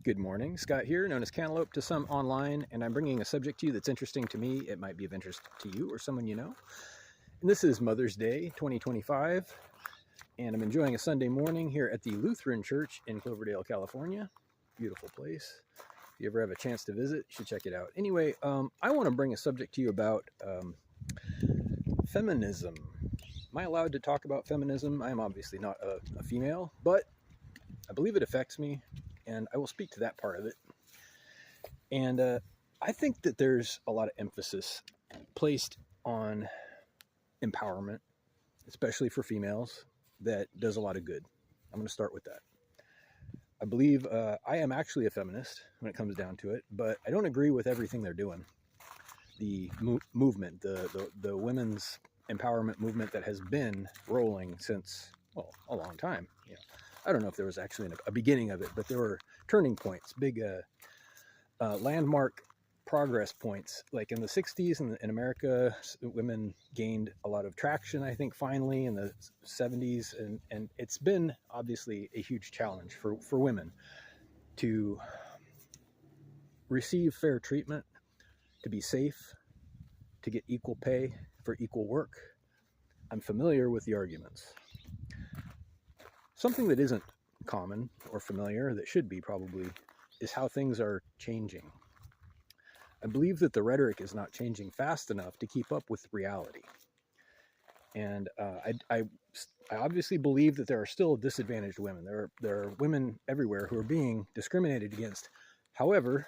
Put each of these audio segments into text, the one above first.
Good morning, Scott here, known as Cantaloupe to some online, and I'm bringing a subject to you that's interesting to me. It might be of interest to you or someone you know. And this is Mother's Day 2025, and I'm enjoying a Sunday morning here at the Lutheran Church in Cloverdale, California. Beautiful place. If you ever have a chance to visit, you should check it out. Anyway, I want to bring a subject to you about feminism. Am I allowed to talk about feminism? I am obviously not a female, but I believe it affects me, and I will speak to that part of it. And I think that there's a lot of emphasis placed on empowerment, especially for females, that does a lot of good. I'm going to start with that. I believe I am actually a feminist when it comes down to it, but I don't agree with everything they're doing. The movement, the women's empowerment movement that has been rolling since, well, a long time. You know, I don't know if there was actually a beginning of it, but there were turning points, big landmark progress points. Like in the 60s in America, women gained a lot of traction, I think, finally in the 70s. And it's been obviously a huge challenge for women to receive fair treatment, to be safe, to get equal pay for equal work. I'm familiar with the arguments. Something that isn't common or familiar, that should be probably, is how things are changing. I believe that the rhetoric is not changing fast enough to keep up with reality. And I obviously believe that there are still disadvantaged women. There are women everywhere who are being discriminated against. However,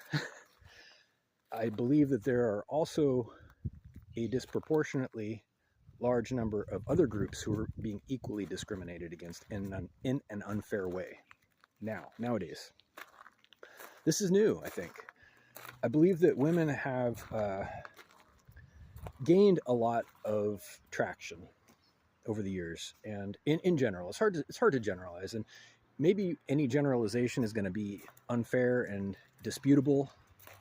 I believe that there are also a disproportionately large number of other groups who are being equally discriminated against in an unfair way. Nowadays. This is new, I think. I believe that women have gained a lot of traction over the years, and in general, it's hard to generalize, and maybe any generalization is going to be unfair and disputable.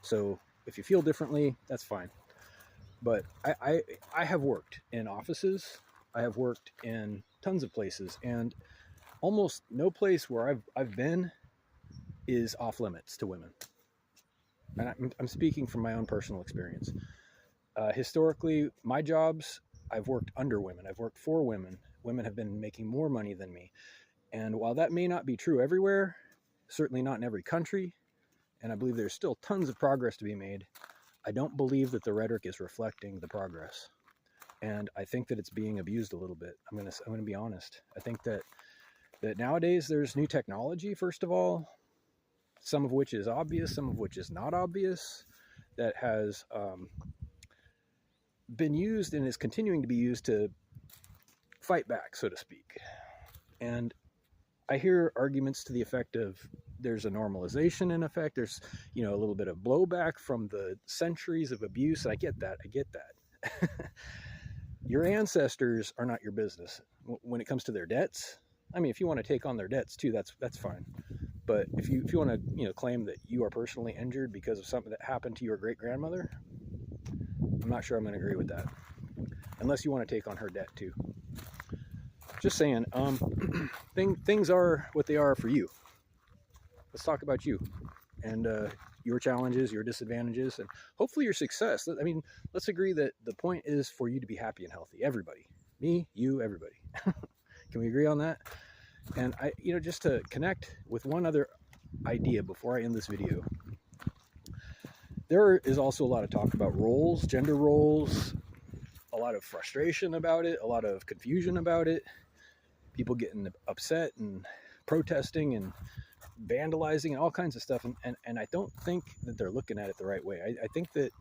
So if you feel differently, that's fine. But I have worked in offices, I have worked in tons of places, and almost no place where I've been is off limits to women. And I'm speaking from my own personal experience. Historically, my jobs, I've worked under women. I've worked for women. Women have been making more money than me. And while that may not be true everywhere, certainly not in every country, and I believe there's still tons of progress to be made, I don't believe that the rhetoric is reflecting the progress. And I think that it's being abused a little bit. I'm gonna be honest. I think that nowadays there's new technology, first of all, some of which is obvious, some of which is not obvious, that has been used and is continuing to be used to fight back, so to speak. And I hear arguments to the effect of there's a normalization in effect. There's, a little bit of blowback from the centuries of abuse. I get that. Your ancestors are not your business when it comes to their debts. I mean, if you want to take on their debts too, that's fine. But if you want to, claim that you are personally injured because of something that happened to your great grandmother, I'm not sure I'm going to agree with that, unless you want to take on her debt too. Just saying, things are what they are for you. Let's talk about you and your challenges, your disadvantages, and hopefully your success. I mean, let's agree that the point is for you to be happy and healthy. Everybody, me, you, everybody. Can we agree on that? And just to connect with one other idea before I end this video. There is also a lot of talk about roles, gender roles, a lot of frustration about it, a lot of confusion about it, people getting upset and protesting and vandalizing and all kinds of stuff. And I don't think that they're looking at it the right way. I think that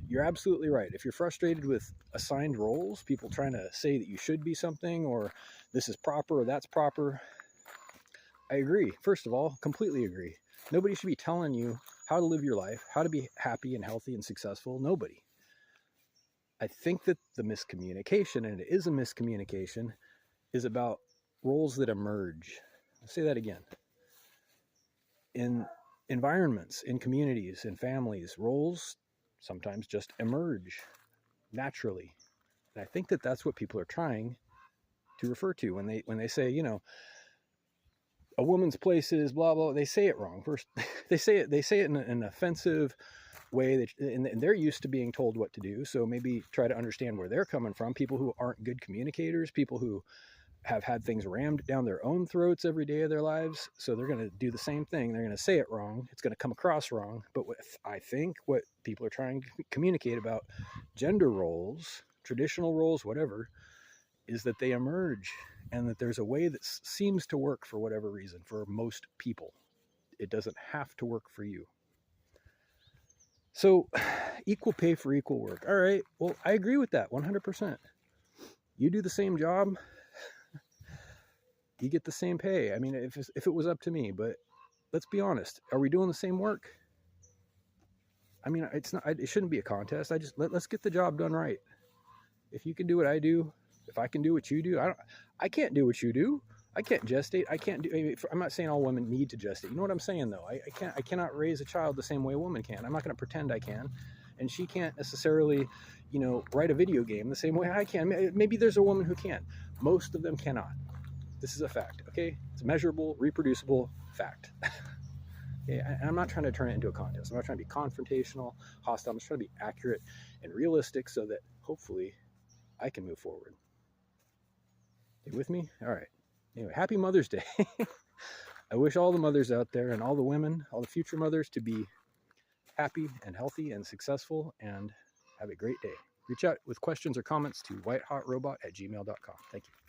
you're absolutely right. If you're frustrated with assigned roles, people trying to say that you should be something or this is proper or that's proper, I agree. First of all, completely agree. Nobody should be telling you how to live your life, how to be happy and healthy and successful. Nobody. I think that the miscommunication, and it is a miscommunication, is about roles that emerge. I'll say that again. In environments, in communities, in families, roles sometimes just emerge naturally. And I think that that's what people are trying to refer to when they say, a woman's place is blah blah. They say it wrong first. They say it in an offensive way that, and they're used to being told what to do. So maybe try to understand where they're coming from. People who aren't good communicators, people who have had things rammed down their own throats every day of their lives. So they're going to do the same thing. They're going to say it wrong. It's going to come across wrong. But I think what people are trying to communicate about gender roles, traditional roles, whatever, is that they emerge and that there's a way that seems to work for whatever reason for most people. It doesn't have to work for you. So equal pay for equal work. All right. Well, I agree with that 100%. You do the same job, you get the same pay. I mean, if it was up to me, but let's be honest. Are we doing the same work? I mean, it's not, it shouldn't be a contest. Let's get the job done right. If you can do what I do, if I can do what you do, I can't do what you do. I can't gestate. I can't do, I mean, I'm not saying all women need to gestate. You know what I'm saying though? I cannot raise a child the same way a woman can. I'm not going to pretend I can. And she can't necessarily, write a video game the same way I can. Maybe there's a woman who can. Most of them cannot. This is a fact, okay? It's a measurable, reproducible fact. Okay? And I'm not trying to turn it into a contest. I'm not trying to be confrontational, hostile. I'm just trying to be accurate and realistic so that hopefully I can move forward. You with me? All right. Anyway, happy Mother's Day. I wish all the mothers out there and all the women, all the future mothers, to be happy and healthy and successful and have a great day. Reach out with questions or comments to whitehotrobot@gmail.com. Thank you.